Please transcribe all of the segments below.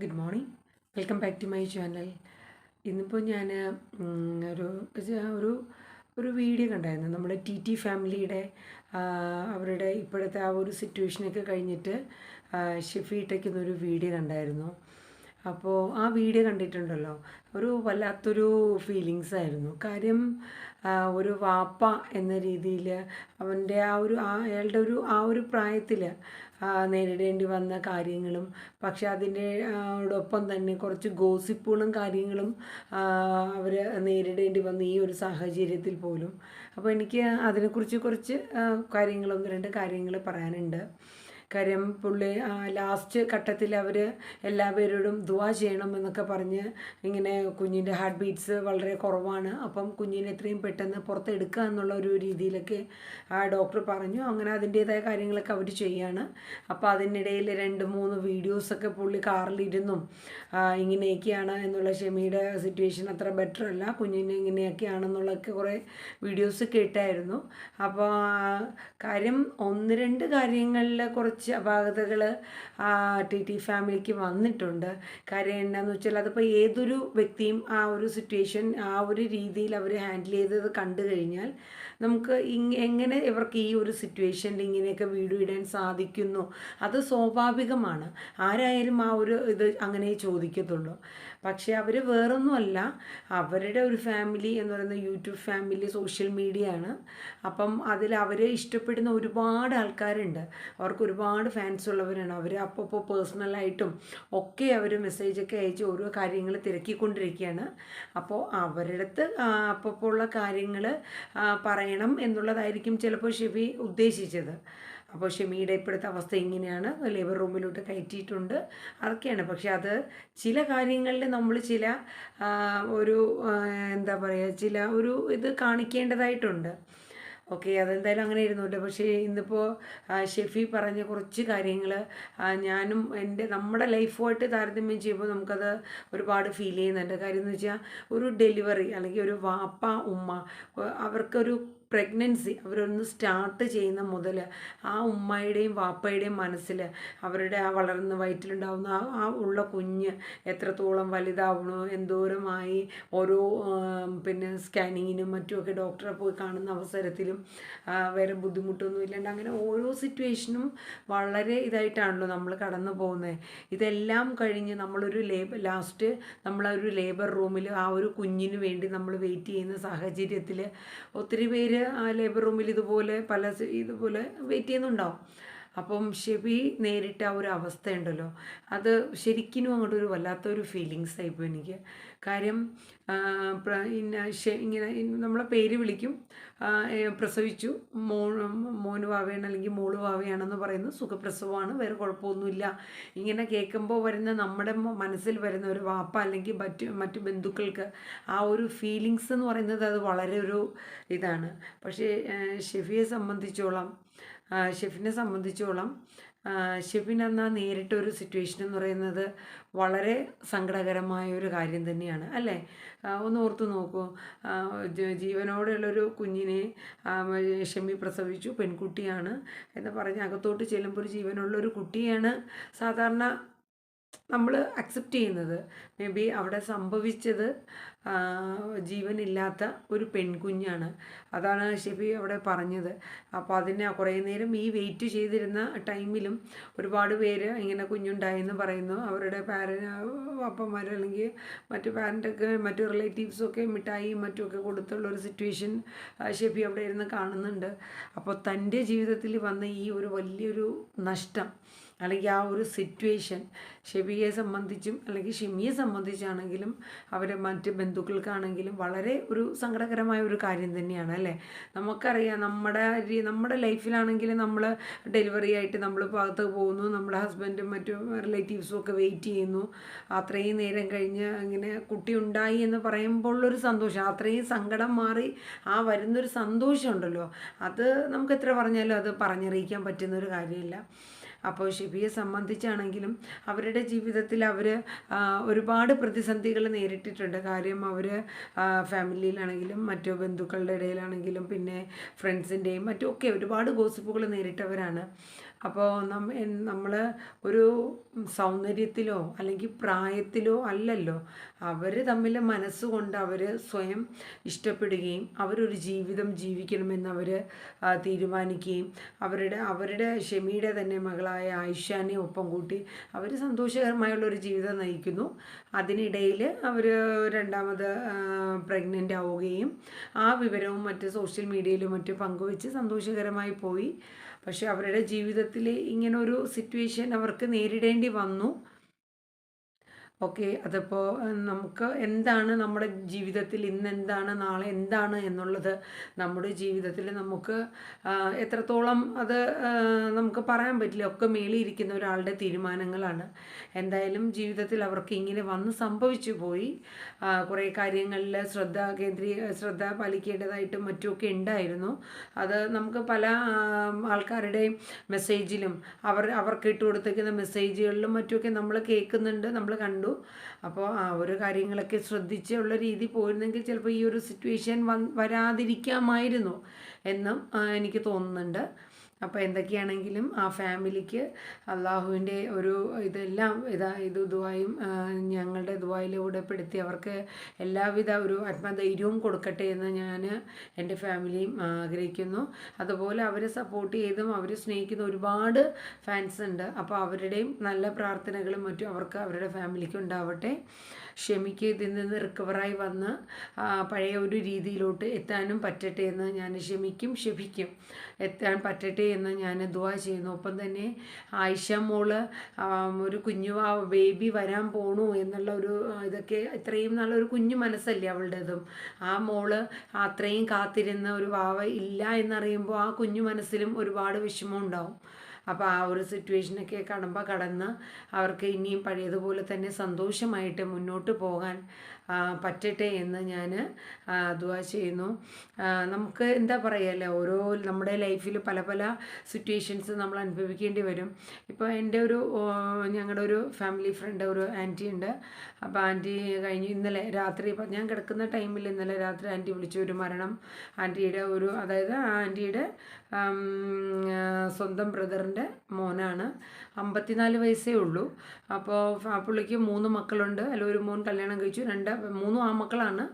Good morning. Welcome back to my channel. ഇന്നിപ്പോൾ ഞാൻ ഒരു ഒരു ഒരു വീഡിയോ കണ്ടായിരുന്നു. നമ്മുടെ ടി ഫാമിലിയുടെ അവരുടെ ഇപ്പോഴത്തെ ആ ഒരു സിറ്റുവേഷനൊക്കെ കഴിഞ്ഞിട്ട് ഷെഫി ഇട്ടയ്ക്കുന്നൊരു വീഡിയോ കണ്ടായിരുന്നു. അപ്പോൾ ആ വീഡിയോ കണ്ടിട്ടുണ്ടല്ലോ, ഒരു വല്ലാത്തൊരു ഫീലിങ്സ് ആയിരുന്നു. കാര്യം ഒരു വാപ്പ എന്ന രീതിയിൽ അവൻ്റെ അയാളുടെ ആ ഒരു പ്രായത്തിൽ നേരിടേണ്ടി വന്ന കാര്യങ്ങളും, പക്ഷെ അതിൻ്റെ ഒപ്പം തന്നെ കുറച്ച് ഗോസിപ്പുകളും കാര്യങ്ങളും അവർ നേരിടേണ്ടി വന്ന ഈ ഒരു സാഹചര്യത്തിൽ പോലും. അപ്പോൾ എനിക്ക് അതിനെക്കുറിച്ച് കുറച്ച് കാര്യങ്ങളൊന്ന് രണ്ട് കാര്യങ്ങൾ പറയാനുണ്ട്. കാര്യം പുള്ളി ലാസ്റ്റ് ഘട്ടത്തിൽ അവർ എല്ലാവരോടും ദുആ ചെയ്യണം എന്നൊക്കെ പറഞ്ഞ് ഇങ്ങനെ കുഞ്ഞിൻ്റെ ഹാർട്ട് ബീറ്റ്സ് വളരെ കുറവാണ്, അപ്പം കുഞ്ഞിനെ എത്രയും പെട്ടെന്ന് പുറത്തെടുക്കുക എന്നുള്ള ഒരു രീതിയിലൊക്കെ ഡോക്ടർ പറഞ്ഞു. അങ്ങനെ അതിൻ്റേതായ കാര്യങ്ങളൊക്കെ അവർ ചെയ്യാണ്. അപ്പോൾ അതിനിടയിൽ 2-3 വീഡിയോസൊക്കെ പുള്ളി കാറിലിരുന്നും ഇങ്ങനെയൊക്കെയാണ് എന്നുള്ള, ഷെമിയുടെ സിറ്റുവേഷൻ അത്ര ബെറ്റർ അല്ല, കുഞ്ഞിന് ഇങ്ങനെയൊക്കെയാണെന്നുള്ളതൊക്കെ കുറേ വീഡിയോസ് കേട്ടായിരുന്നു. അപ്പോൾ കാര്യം 1-2 കാര്യങ്ങളിൽ കുറച്ച് അപാകതകൾ ടി ഫാമിലിക്ക് വന്നിട്ടുണ്ട്. കാര്യം എന്താണെന്ന് വെച്ചാൽ, അതിപ്പോൾ ഏതൊരു വ്യക്തിയും ആ ഒരു സിറ്റുവേഷൻ ആ ഒരു രീതിയിൽ അവർ ഹാൻഡിൽ ചെയ്തത് കണ്ടു കഴിഞ്ഞാൽ നമുക്ക് എങ്ങനെ ഇവർക്ക് ഈ ഒരു സിറ്റുവേഷനിൽ ഇങ്ങനെയൊക്കെ വീഡിയോ ഇടാൻ സാധിക്കുന്നു, അത് സ്വാഭാവികമാണ്. ആരായാലും ആ ഒരു ഇത് അങ്ങനെ ചോദിക്കത്തുള്ളൂ. പക്ഷേ അവർ വേറൊന്നുമല്ല, അവരുടെ ഒരു ഫാമിലി എന്ന് പറയുന്നത് യൂട്യൂബ് ഫാമിലി, സോഷ്യൽ മീഡിയ ആണ്. അപ്പം അതിൽ അവരെ ഇഷ്ടപ്പെടുന്ന ഒരുപാട് ആൾക്കാരുണ്ട്, അവർക്ക് ഒരുപാട് ഫാൻസ് ഉള്ളവരാണ്. അവർ അപ്പോൾ പേഴ്സണലായിട്ടും ഒക്കെ അവർ മെസ്സേജൊക്കെ അയച്ച് ഓരോ കാര്യങ്ങൾ തിരക്കിക്കൊണ്ടിരിക്കുകയാണ്. അപ്പോൾ അവരുടെ അടുത്ത് അപ്പോൾ ഉള്ള കാര്യങ്ങൾ പറയണം എന്നുള്ളതായിരിക്കും ചിലപ്പോൾ ഷെഫി ഉദ്ദേശിച്ചത്. അപ്പോൾ ഷെമിയുടെ ഇപ്പോഴത്തെ അവസ്ഥ ഇങ്ങനെയാണ്, ലേബർ റൂമിലോട്ട് കയറ്റിയിട്ടുണ്ട്, അതൊക്കെയാണ്. പക്ഷെ അത് ചില കാര്യങ്ങളിൽ നമ്മൾ ചില ഒരു എന്താ പറയുക, ചില ഒരു ഇത് കാണിക്കേണ്ടതായിട്ടുണ്ട്. ഓക്കെ, അതെന്തായാലും അങ്ങനെ ഇരുന്നോട്ടെ. പക്ഷേ ഇന്നിപ്പോൾ ഷെഫി പറഞ്ഞ കുറച്ച് കാര്യങ്ങൾ ഞാനും നമ്മുടെ ലൈഫുമായിട്ട് താരതമ്യം ചെയ്യുമ്പോൾ നമുക്കത് ഒരുപാട് ഫീൽ ചെയ്യുന്നുണ്ട്. കാര്യം എന്ന് വെച്ചാൽ, ഒരു ഡെലിവറി അല്ലെങ്കിൽ ഒരു വാപ്പ ഉമ്മ അവർക്കൊരു പ്രഗ്നൻസി അവരൊന്ന് സ്റ്റാർട്ട് ചെയ്യുന്ന മുതൽ ആ ഉമ്മയുടെയും വാപ്പയുടെയും മനസ്സിൽ അവരുടെ ആ വളർന്ന് വയറ്റിലുണ്ടാവുന്ന ആ ഉള്ള കുഞ്ഞ് എത്രത്തോളം വലുതാവണോ, എന്തോരമായി ഓരോ പിന്നെ സ്കാനിങ്ങിനും മറ്റുമൊക്കെ ഡോക്ടറെ പോയി കാണുന്ന അവസരത്തിലും വേറെ ബുദ്ധിമുട്ടൊന്നും ഇല്ലാണ്ട് അങ്ങനെ ഓരോ സിറ്റുവേഷനും വളരെ ഇതായിട്ടാണല്ലോ നമ്മൾ കടന്നു പോകുന്നത്. ഇതെല്ലാം കഴിഞ്ഞ് നമ്മളൊരു ലാസ്റ്റ് നമ്മളൊരു ലേബർ റൂമിൽ ആ ഒരു കുഞ്ഞിന് വേണ്ടി നമ്മൾ വെയിറ്റ് ചെയ്യുന്ന സാഹചര്യത്തിൽ ഒത്തിരി പേര് ആ ലേബർ റൂമിൽ ഇതുപോലെ ഇതുപോലെ വെയിറ്റ് ചെയ്യുന്നുണ്ടാവും. അപ്പം ഷെബി നേരിട്ട ആ ഒരു അവസ്ഥയുണ്ടല്ലോ, അത് ശരിക്കും അങ്ങോട്ടൊരു വല്ലാത്തൊരു ഫീലിങ്സ് ആയിപ്പോൾ എനിക്ക്. കാര്യം ഇങ്ങനെ നമ്മളെ പേര് വിളിക്കും, പ്രസവിച്ചു, മോന് വാവയാണ് അല്ലെങ്കിൽ മോള് വാവയാണെന്ന് പറയുന്നു, സുഖപ്രസവമാണ്, വേറെ കുഴപ്പമൊന്നുമില്ല. ഇങ്ങനെ കേൾക്കുമ്പോൾ വരുന്ന നമ്മുടെ മനസ്സിൽ വരുന്ന ഒരു വാപ്പ അല്ലെങ്കിൽ മറ്റു ബന്ധുക്കൾക്ക് ആ ഒരു ഫീലിങ്സ് എന്ന് പറയുന്നത് അത് വളരെ ഒരു ഇതാണ്. പക്ഷേ ഷെഫിനെ സംബന്ധിച്ചോളം ഷെഫിനെന്നാ നേരിട്ടൊരു സിറ്റുവേഷൻ എന്ന് പറയുന്നത് വളരെ സങ്കടകരമായ ഒരു കാര്യം തന്നെയാണ്, അല്ലേ? ഒന്ന് ഓർത്ത് നോക്കൂ. ജീവനോടെയുള്ളൊരു കുഞ്ഞിനെ ഷെമി പ്രസവിച്ചു, പെൺകുട്ടിയാണ് എന്ന് പറഞ്ഞ് അകത്തോട്ട് ചെല്ലുമ്പോൾ ഒരു ജീവനുള്ളൊരു കുട്ടിയാണ് സാധാരണ നമ്മൾ അക്സെപ്റ്റ് ചെയ്യുന്നത്. മേ ബി അവിടെ സംഭവിച്ചത് ജീവനില്ലാത്ത ഒരു പെൺകുഞ്ഞാണ്. അതാണ് ഷെഫി അവിടെ പറഞ്ഞത്. അപ്പോൾ അതിനെ കുറേ നേരം ഈ വെയിറ്റ് ചെയ്തിരുന്ന ടൈമിലും ഒരുപാട് പേര് ഇങ്ങനെ കുഞ്ഞുണ്ടായെന്ന് പറയുന്നു. അവരുടെ അപ്പന്മാർ അല്ലെങ്കിൽ മറ്റു പാരൻ്റൊക്കെ മറ്റു റിലേറ്റീവ്സൊക്കെ മിഠായിയും മറ്റുമൊക്കെ കൊടുത്തുള്ള ഒരു സിറ്റുവേഷൻ ഷെഫി അവിടെ ഇരുന്ന് കാണുന്നുണ്ട്. അപ്പോൾ തൻ്റെ ജീവിതത്തിൽ വന്ന ഈ ഒരു വലിയൊരു നഷ്ടം അല്ലെങ്കിൽ ആ ഒരു സിറ്റുവേഷൻ ഷെബിയെ സംബന്ധിച്ചും അല്ലെങ്കിൽ ഷെമിയെ സംബന്ധിച്ചാണെങ്കിലും അവരെ മറ്റ് ബന്ധുക്കൾക്കാണെങ്കിലും വളരെ ഒരു സങ്കടകരമായ ഒരു കാര്യം തന്നെയാണ്, അല്ലേ? നമുക്കറിയാം, നമ്മുടെ ലൈഫിലാണെങ്കിൽ നമ്മൾ ഡെലിവറി ആയിട്ട് നമ്മൾ ഭാഗത്ത് പോകുന്നു, നമ്മുടെ ഹസ്ബൻഡും മറ്റു റിലേറ്റീവ്സും ഒക്കെ വെയിറ്റ് ചെയ്യുന്നു. അത്രയും നേരം കഴിഞ്ഞ് ഇങ്ങനെ കുട്ടി ഉണ്ടായി എന്ന് പറയുമ്പോൾ ഉള്ളൊരു സന്തോഷം, അത്രയും സങ്കടം മാറി ആ വരുന്നൊരു സന്തോഷമുണ്ടല്ലോ, അത് നമുക്ക് എത്ര പറഞ്ഞാലും അത് പറഞ്ഞറിയിക്കാൻ പറ്റുന്നൊരു കാര്യമില്ല. അപ്പോൾ ഷെബിയെ സംബന്ധിച്ചാണെങ്കിലും അവരുടെ ജീവിതത്തിൽ അവർ ഒരുപാട് പ്രതിസന്ധികൾ നേരിട്ടിട്ടുണ്ട്. കാര്യം അവർ ഫാമിലിയിലാണെങ്കിലും മറ്റു ബന്ധുക്കളുടെ ഇടയിലാണെങ്കിലും പിന്നെ ഫ്രണ്ട്സിൻ്റെയും മറ്റുമൊക്കെ ഒരുപാട് ഗോസിപ്പുകൾ നേരിട്ടവരാണ്. അപ്പോൾ നമ്മൾ ഒരു സൗന്ദര്യത്തിലോ അല്ലെങ്കിൽ പ്രായത്തിലോ അല്ലല്ലോ, അവർ തമ്മിൽ മനസ്സുകൊണ്ട് അവർ സ്വയം ഇഷ്ടപ്പെടുകയും അവരൊരു ജീവിതം ജീവിക്കണമെന്ന് അവർ തീരുമാനിക്കുകയും അവരുടെ ഷെമിയുടെ തന്നെ മകളായ ആയിഷാനെ ഒപ്പം കൂട്ടി അവർ സന്തോഷകരമായുള്ളൊരു ജീവിതം നയിക്കുന്നു. അതിനിടയിൽ അവർ രണ്ടാമത് പ്രഗ്നൻ്റ് ആവുകയും ആ വിവരവും മറ്റ് സോഷ്യൽ മീഡിയയിലും മറ്റും പങ്കുവെച്ച് സന്തോഷകരമായി പോയി. പക്ഷെ അവരുടെ ജീവിതത്തിൽ ഇങ്ങനൊരു സിറ്റുവേഷൻ അവർക്ക് നേരിടേണ്ടി വന്നു. ഓക്കെ, അതിപ്പോൾ നമുക്ക് എന്താണ് നമ്മുടെ ജീവിതത്തിൽ ഇന്ന് എന്താണ് നാളെ എന്താണ് എന്നുള്ളത് നമ്മുടെ ജീവിതത്തിൽ നമുക്ക് എത്രത്തോളം അത് നമുക്ക് പറയാൻ പറ്റില്ല. ഒക്കെ മേളിയിരിക്കുന്ന ഒരാളുടെ തീരുമാനങ്ങളാണ്. എന്തായാലും ജീവിതത്തിൽ അവർക്ക് ഇങ്ങനെ വന്ന് സംഭവിച്ചു പോയി. കുറേ കാര്യങ്ങളിൽ ശ്രദ്ധ പാലിക്കേണ്ടതായിട്ടും മറ്റുമൊക്കെ ഉണ്ടായിരുന്നു. അത് നമുക്ക് പല ആൾക്കാരുടെയും മെസ്സേജിലും അവർക്ക് ഇട്ട് കൊടുത്തിരിക്കുന്ന മെസ്സേജുകളിലും മറ്റുമൊക്കെ നമ്മൾ കേൾക്കുന്നുണ്ട്, നമ്മൾ കണ്ടു. അപ്പോൾ ആ ഒരു കാര്യങ്ങളൊക്കെ ശ്രദ്ധിച്ചുള്ള രീതി പോയിരുന്നെങ്കിൽ ചിലപ്പോൾ ഈ ഒരു സിറ്റുവേഷൻ വരാതിരിക്കാമായിരുന്നു എന്നും എനിക്ക് തോന്നുന്നുണ്ട്. അപ്പോൾ എന്തൊക്കെയാണെങ്കിലും ആ ഫാമിലിക്ക് അള്ളാഹുവിൻ്റെ ഒരു ഇതെല്ലാം ഇത് ദുആയും ഞങ്ങളുടെ ദുആയിലൂടെ പെടുത്തി അവർക്ക് എല്ലാവിധ ഒരു ആത്മധൈര്യവും കൊടുക്കട്ടെ എന്ന് ഞാൻ എൻ്റെ ഫാമിലിയും ആഗ്രഹിക്കുന്നു. അതുപോലെ അവരെ സപ്പോർട്ട് ചെയ്തും അവരെ സ്നേഹിക്കുന്ന ഒരുപാട് ഫാൻസ് ഉണ്ട്. അപ്പോൾ അവരുടെയും നല്ല പ്രാർത്ഥനകളും മറ്റും അവർക്ക് അവരുടെ ഫാമിലിക്ക് ഉണ്ടാവട്ടെ. ഷെമിക്ക് ഇതിൽ നിന്ന് റിക്കവറായി വന്ന് പഴയ ഒരു രീതിയിലോട്ട് എത്താനും പറ്റട്ടെ എന്ന് ഞാൻ ഷെമിക്കും എത്താൻ പറ്റട്ടെ എന്ന് ഞാൻ ദുആ ചെയ്യുന്നു. ഒപ്പം തന്നെ ആയിഷ മോള് ഒരു ബേബി വരാൻ പോണു എന്നുള്ള ഒരു ഇതൊക്കെ ഇത്രയും നല്ലൊരു കുഞ്ഞു മനസ്സല്ലേ അവളുടേതും. ആ മോള് അത്രയും കാത്തിരുന്ന ഒരു വാവ ഇല്ല എന്നറിയുമ്പോൾ ആ കുഞ്ഞു മനസ്സിലും ഒരുപാട് വിഷമം ഉണ്ടാവും. അപ്പോൾ ആ ഒരു സിറ്റുവേഷനൊക്കെ കടന്ന് അവർക്ക് ഇനിയും പഴയതുപോലെ തന്നെ സന്തോഷമായിട്ട് മുന്നോട്ട് പോകാൻ പറ്റട്ടെ എന്ന് ഞാൻ ദുആ ചെയ്യുന്നു. നമുക്ക് എന്താ പറയുക, ഓരോ നമ്മുടെ ലൈഫിൽ പല പല സിറ്റുവേഷൻസ് നമ്മൾ അനുഭവിക്കേണ്ടി വരും. ഇപ്പോൾ എൻ്റെ ഞങ്ങളുടെ ഒരു ഫാമിലി ഫ്രണ്ട് ഒരു ആൻറ്റി ഉണ്ട്. അപ്പോൾ ആൻറ്റി ഇന്നലെ രാത്രി ഞാൻ കിടക്കുന്ന ടൈമിൽ ഇന്നലെ രാത്രി ആൻറ്റി വിളിച്ച ഒരു മരണം ആൻറ്റിയുടെ അതായത് ആൻറ്റിയുടെ സ്വന്തം ബ്രദറിൻ്റെ മോനാണ്. 54 വയസ്സേ ഉള്ളൂ. അപ്പോൾ പുള്ളിക്ക് 3 മക്കളുണ്ട്. അതിൽ ഒരു മോൻ കല്യാണം കഴിച്ചു, 3 ആൺമക്കളാണ്.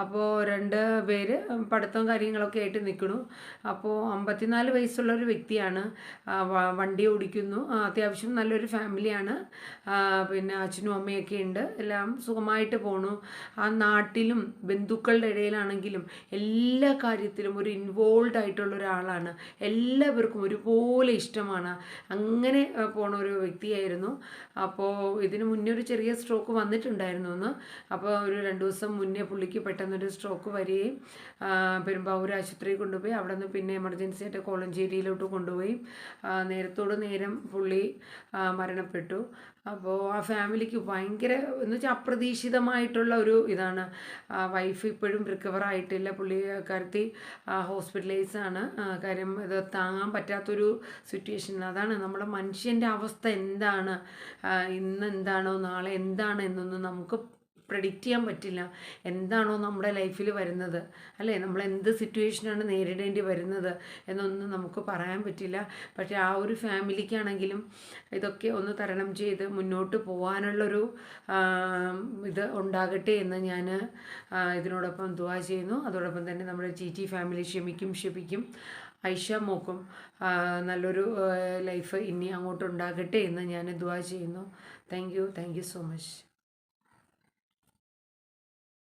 അപ്പോൾ 2 പേര് പഠിത്തവും കാര്യങ്ങളൊക്കെ ആയിട്ട് നിൽക്കുന്നു. അപ്പോൾ 54 വയസ്സുള്ള ഒരു വ്യക്തിയാണ്. വണ്ടി ഓടിക്കുന്നു, അത്യാവശ്യം നല്ലൊരു ഫാമിലിയാണ്. പിന്നെ അച്ഛനും അമ്മയൊക്കെ ഉണ്ട്, എല്ലാം സുഖമായിട്ട് പോണു. ആ നാട്ടിലും ബന്ധുക്കളുടെ ഇടയിലാണെങ്കിലും എല്ലാ കാര്യത്തിലും ഒരു ഇൻവോൾവ് ആയിട്ടുള്ള ഒരാളാണ്. എല്ലാവർക്കും ഒരുപോലെ ഇഷ്ടമാണ്. അങ്ങനെ പോണ ഒരു വ്യക്തിയായിരുന്നു. അപ്പോൾ ഇതിന് മുന്നേ ഒരു ചെറിയ സ്ട്രോക്ക് വന്നിട്ടുണ്ടായിരുന്നു എന്ന്. അപ്പോൾ ഒരു 2 ദിവസം മുന്നേ പുള്ളിക്ക് പെട്ടെന്നൊരു സ്ട്രോക്ക് വരികയും പെരുമ്പാവൂർ ആശുപത്രിയിൽ കൊണ്ടുപോയി. അവിടെ നിന്ന് പിന്നെ എമർജൻസി ആയിട്ട് കോളഞ്ചേരിയിലോട്ട് കൊണ്ടുപോയി. നേരത്തോട് നേരം പുള്ളി മരണപ്പെട്ടു. അപ്പോൾ ആ ഫാമിലിക്ക് ഭയങ്കര എന്ന് വെച്ചാൽ അപ്രതീക്ഷിതമായിട്ടുള്ള ഒരു ഇതാണ്. വൈഫ് ഇപ്പോഴും റിക്കവർ ആയിട്ടില്ല. പുള്ളിക്കാരത്തി ഹോസ്പിറ്റലൈസ് ആണ്. കാര്യം ഇത് താങ്ങാൻ പറ്റാത്തൊരു സിറ്റുവേഷൻ. അതാണ് നമ്മുടെ മനുഷ്യൻ്റെ അവസ്ഥ എന്താണ്, ഇന്ന് എന്താണോ നാളെ എന്താണ് എന്നൊന്നും നമുക്ക് പ്രെഡിക്റ്റ് ചെയ്യാൻ പറ്റില്ല. എന്താണോ നമ്മുടെ ലൈഫിൽ വരുന്നത്, അല്ലേ, നമ്മൾ എന്ത് സിറ്റുവേഷനാണ് നേരിടേണ്ടി വരുന്നത് എന്നൊന്നും നമുക്ക് പറയാൻ പറ്റില്ല. പക്ഷേ ആ ഒരു ഫാമിലിക്കാണെങ്കിലും ഇതൊക്കെ ഒന്ന് തരണം ചെയ്ത് മുന്നോട്ട് പോകാനുള്ളൊരു ഇത് ഉണ്ടാകട്ടെ എന്ന് ഞാൻ ഇതിനോടൊപ്പം ദുആ ചെയ്യുന്നു. അതോടൊപ്പം തന്നെ നമ്മുടെ ടി ഫാമിലി ക്ഷമിക്കും ഐഷ മോക്കും നല്ലൊരു ലൈഫ് ഇനി അങ്ങോട്ട് ഉണ്ടാകട്ടെ എന്ന് ഞാൻ ദുആ ചെയ്യുന്നു. Thank you so much.